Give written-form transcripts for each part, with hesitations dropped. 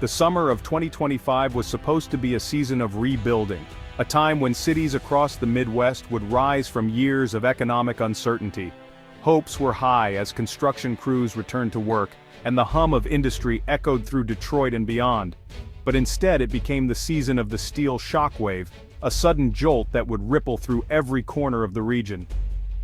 The summer of 2025 was supposed to be a season of rebuilding, a time when cities across the Midwest would rise from years of economic uncertainty. Hopes were high as construction crews returned to work, and the hum of industry echoed through Detroit and beyond. But instead it became the season of the steel shockwave, a sudden jolt that would ripple through every corner of the region.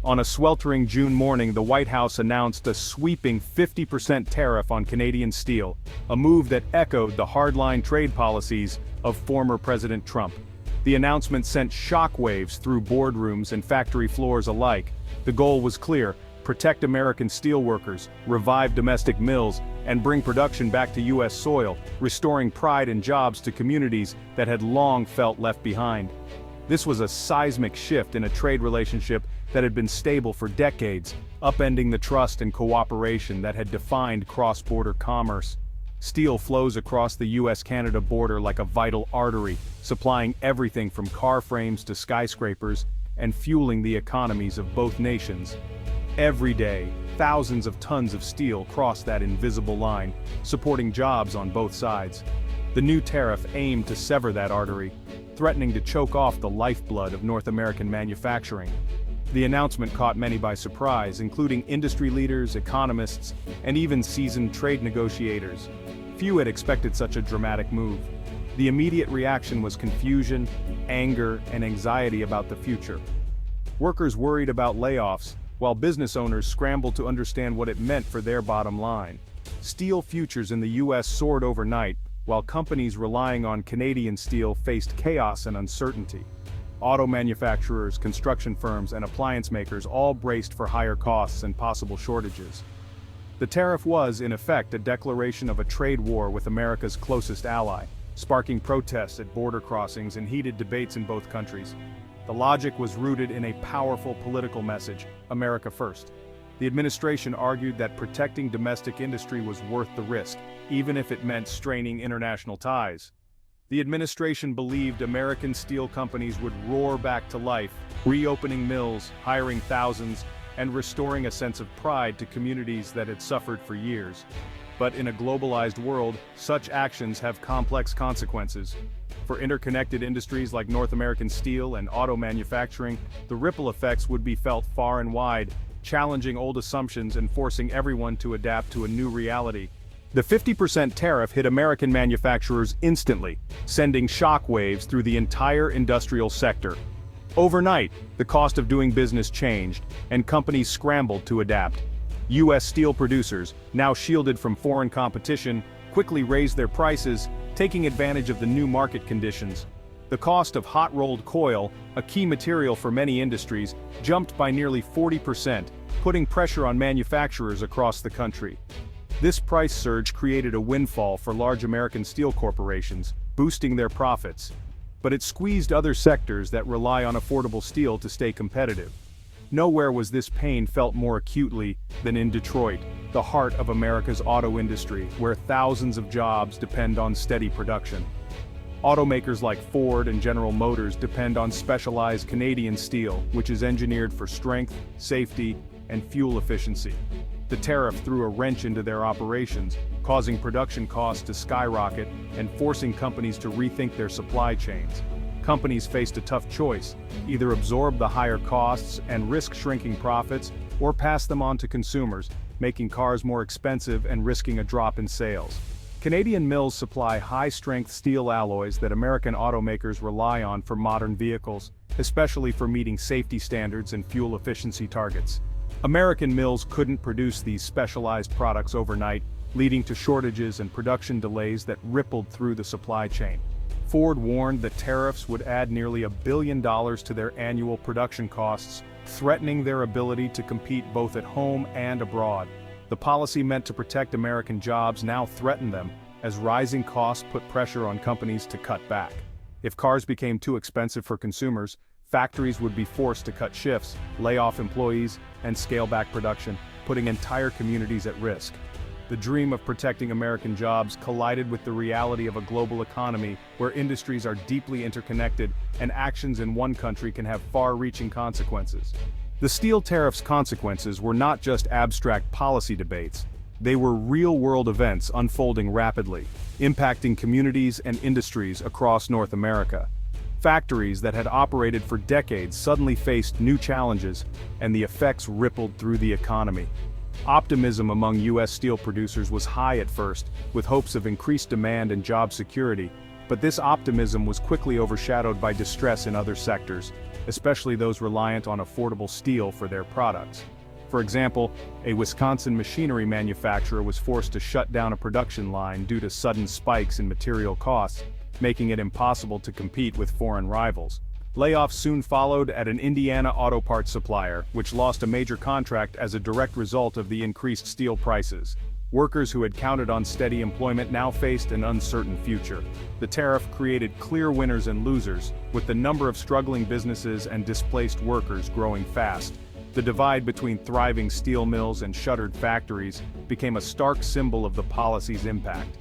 On a sweltering June morning, the White House announced a sweeping 50% tariff on Canadian steel, a move that echoed the hardline trade policies of former President Trump. The announcement sent shockwaves through boardrooms and factory floors alike. The goal was clear: protect American steelworkers, revive domestic mills, and bring production back to U.S. soil, restoring pride and jobs to communities that had long felt left behind. This was a seismic shift in a trade relationship that had been stable for decades, upending the trust and cooperation that had defined cross-border commerce. Steel flows across the US-Canada border like a vital artery, supplying everything from car frames to skyscrapers, and fueling the economies of both nations. Every day, thousands of tons of steel cross that invisible line, supporting jobs on both sides. The new tariff aimed to sever that artery, threatening to choke off the lifeblood of North American manufacturing. The announcement caught many by surprise, including industry leaders, economists, and even seasoned trade negotiators. Few had expected such a dramatic move. The immediate reaction was confusion, anger, and anxiety about the future. Workers worried about layoffs, while business owners scrambled to understand what it meant for their bottom line. Steel futures in the U.S. soared overnight, while companies relying on Canadian steel faced chaos and uncertainty. Auto manufacturers, construction firms, and appliance makers all braced for higher costs and possible shortages. The tariff was, in effect, a declaration of a trade war with America's closest ally, sparking protests at border crossings and heated debates in both countries. The logic was rooted in a powerful political message: America first. The administration argued that protecting domestic industry was worth the risk, even if it meant straining international ties. The administration believed American steel companies would roar back to life, reopening mills, hiring thousands, and restoring a sense of pride to communities that had suffered for years. But in a globalized world, such actions have complex consequences. For interconnected industries like North American steel and auto manufacturing, the ripple effects would be felt far and wide, challenging old assumptions and forcing everyone to adapt to a new reality. The 50% tariff hit American manufacturers instantly, sending shockwaves through the entire industrial sector. Overnight, the cost of doing business changed, and companies scrambled to adapt. U.S. steel producers, now shielded from foreign competition, quickly raised their prices, taking advantage of the new market conditions. The cost of hot-rolled coil, a key material for many industries, jumped by nearly 40%, putting pressure on manufacturers across the country. This price surge created a windfall for large American steel corporations, boosting their profits. But it squeezed other sectors that rely on affordable steel to stay competitive. Nowhere was this pain felt more acutely than in Detroit, the heart of America's auto industry, where thousands of jobs depend on steady production. Automakers like Ford and General Motors depend on specialized Canadian steel, which is engineered for strength, safety, and fuel efficiency. The tariff threw a wrench into their operations, causing production costs to skyrocket and forcing companies to rethink their supply chains. Companies faced a tough choice: either absorb the higher costs and risk shrinking profits, or pass them on to consumers, making cars more expensive and risking a drop in sales. Canadian mills supply high-strength steel alloys that American automakers rely on for modern vehicles, especially for meeting safety standards and fuel efficiency targets. American mills couldn't produce these specialized products overnight, leading to shortages and production delays that rippled through the supply chain. Ford warned that tariffs would add nearly $1 billion to their annual production costs, threatening their ability to compete both at home and abroad. The policy meant to protect American jobs now threatened them, as rising costs put pressure on companies to cut back. If cars became too expensive for consumers, factories would be forced to cut shifts, lay off employees, and scale back production, putting entire communities at risk. The dream of protecting American jobs collided with the reality of a global economy where industries are deeply interconnected and actions in one country can have far-reaching consequences. The steel tariffs' consequences were not just abstract policy debates. They were real-world events unfolding rapidly, impacting communities and industries across North America. Factories that had operated for decades suddenly faced new challenges, and the effects rippled through the economy. Optimism among U.S. steel producers was high at first, with hopes of increased demand and job security, but this optimism was quickly overshadowed by distress in other sectors, especially those reliant on affordable steel for their products. For example, a Wisconsin machinery manufacturer was forced to shut down a production line due to sudden spikes in material costs, making it impossible to compete with foreign rivals. Layoffs soon followed at an Indiana auto parts supplier, which lost a major contract as a direct result of the increased steel prices. Workers who had counted on steady employment now faced an uncertain future. The tariff created clear winners and losers, with the number of struggling businesses and displaced workers growing fast. The divide between thriving steel mills and shuttered factories became a stark symbol of the policy's impact.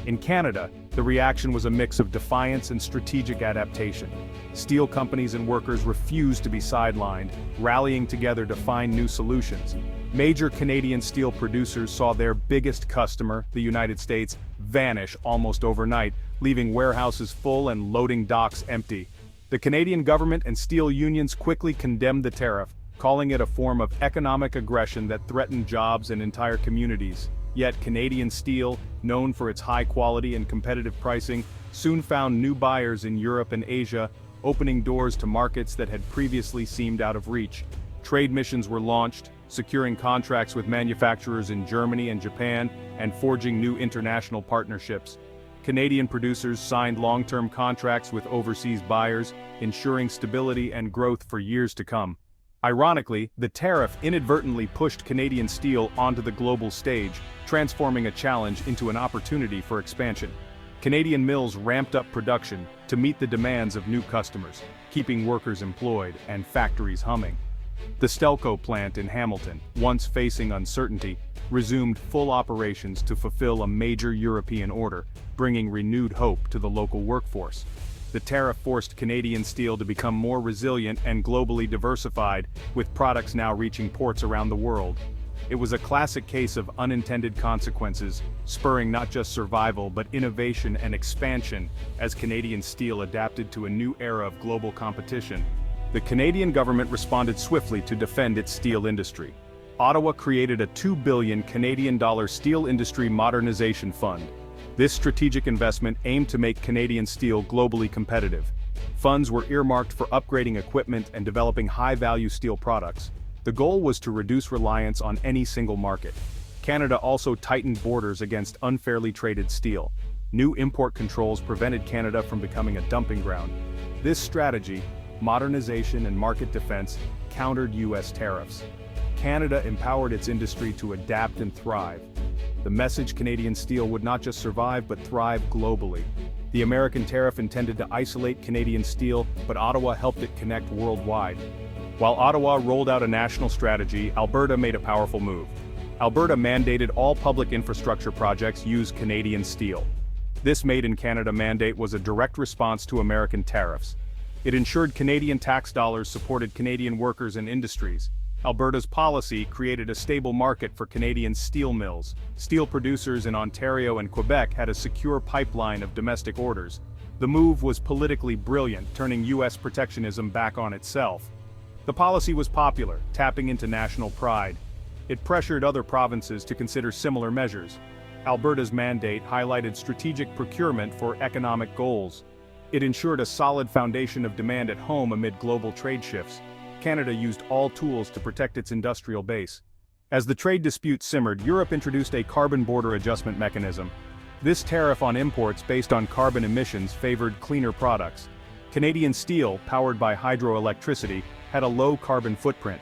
In Canada, the reaction was a mix of defiance and strategic adaptation. Steel companies and workers refused to be sidelined, rallying together to find new solutions. Major Canadian steel producers saw their biggest customer, the United States, vanish almost overnight, leaving warehouses full and loading docks empty. The Canadian government and steel unions quickly condemned the tariff, calling it a form of economic aggression that threatened jobs and entire communities. Yet Canadian steel, known for its high quality and competitive pricing, soon found new buyers in Europe and Asia, opening doors to markets that had previously seemed out of reach. Trade missions were launched, securing contracts with manufacturers in Germany and Japan, and forging new international partnerships. Canadian producers signed long-term contracts with overseas buyers, ensuring stability and growth for years to come. Ironically, the tariff inadvertently pushed Canadian steel onto the global stage, transforming a challenge into an opportunity for expansion. Canadian mills ramped up production to meet the demands of new customers, keeping workers employed and factories humming. The Stelco plant in Hamilton, once facing uncertainty, resumed full operations to fulfill a major European order, bringing renewed hope to the local workforce. The tariff forced Canadian steel to become more resilient and globally diversified, with products now reaching ports around the world. It was a classic case of unintended consequences, spurring not just survival but innovation and expansion as Canadian steel adapted to a new era of global competition. The Canadian government responded swiftly to defend its steel industry. Ottawa created a $2 billion Canadian steel industry modernization fund. This strategic investment aimed to make Canadian steel globally competitive. Funds were earmarked for upgrading equipment and developing high-value steel products. The goal was to reduce reliance on any single market. Canada also tightened borders against unfairly traded steel. New import controls prevented Canada from becoming a dumping ground. This strategy, modernization and market defense, countered U.S. tariffs. Canada empowered its industry to adapt and thrive. The message: Canadian steel would not just survive but thrive globally. The American tariff intended to isolate Canadian steel, but Ottawa helped it connect worldwide. While Ottawa rolled out a national strategy, Alberta made a powerful move. Alberta mandated all public infrastructure projects use Canadian steel. This Made in Canada mandate was a direct response to American tariffs. It ensured Canadian tax dollars supported Canadian workers and industries. Alberta's policy created a stable market for Canadian steel mills. Steel producers in Ontario and Quebec had a secure pipeline of domestic orders. The move was politically brilliant, turning U.S. protectionism back on itself. The policy was popular, tapping into national pride. It pressured other provinces to consider similar measures. Alberta's mandate highlighted strategic procurement for economic goals. It ensured a solid foundation of demand at home amid global trade shifts. Canada used all tools to protect its industrial base. As the trade dispute simmered, Europe introduced a carbon border adjustment mechanism. This tariff on imports based on carbon emissions favored cleaner products. Canadian steel, powered by hydroelectricity, had a low carbon footprint.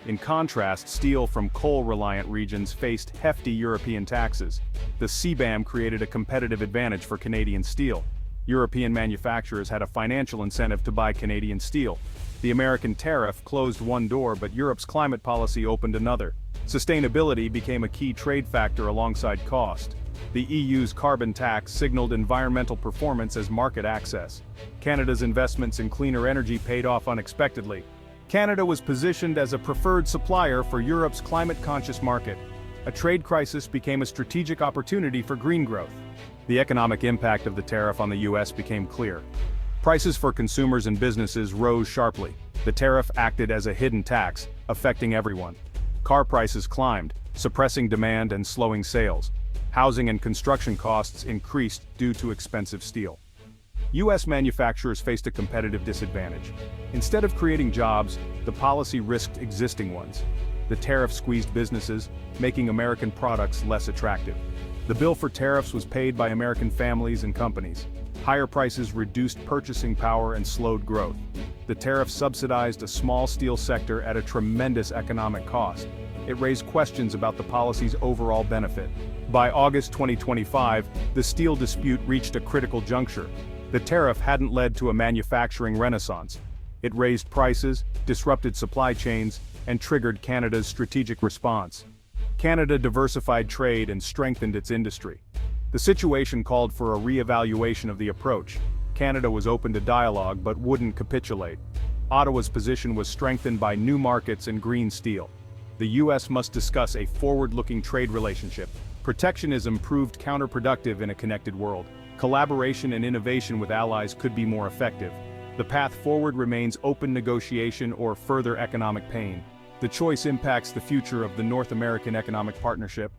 In contrast, steel from coal-reliant regions faced hefty European taxes. The CBAM created a competitive advantage for Canadian steel. European manufacturers had a financial incentive to buy Canadian steel. The American tariff closed one door, but Europe's climate policy opened another. Sustainability became a key trade factor alongside cost. The EU's carbon tax signaled environmental performance as market access. Canada's investments in cleaner energy paid off unexpectedly. Canada was positioned as a preferred supplier for Europe's climate-conscious market. A trade crisis became a strategic opportunity for green growth. The economic impact of the tariff on the U.S. became clear. Prices for consumers and businesses rose sharply. The tariff acted as a hidden tax, affecting everyone. Car prices climbed, suppressing demand and slowing sales. Housing and construction costs increased due to expensive steel. U.S. manufacturers faced a competitive disadvantage. Instead of creating jobs, the policy risked existing ones. The tariff squeezed businesses, making American products less attractive. The bill for tariffs was paid by American families and companies. Higher prices reduced purchasing power and slowed growth. The tariff subsidized a small steel sector at a tremendous economic cost. It raised questions about the policy's overall benefit. By August 2025, the steel dispute reached a critical juncture. The tariff hadn't led to a manufacturing renaissance. It raised prices, disrupted supply chains, and triggered Canada's strategic response. Canada diversified trade and strengthened its industry. The situation called for a re-evaluation of the approach. Canada was open to dialogue but wouldn't capitulate. Ottawa's position was strengthened by new markets and green steel. The U.S. must discuss a forward-looking trade relationship. Protectionism proved counterproductive in a connected world. Collaboration and innovation with allies could be more effective. The path forward remains open negotiation or further economic pain. The choice impacts the future of the North American Economic Partnership.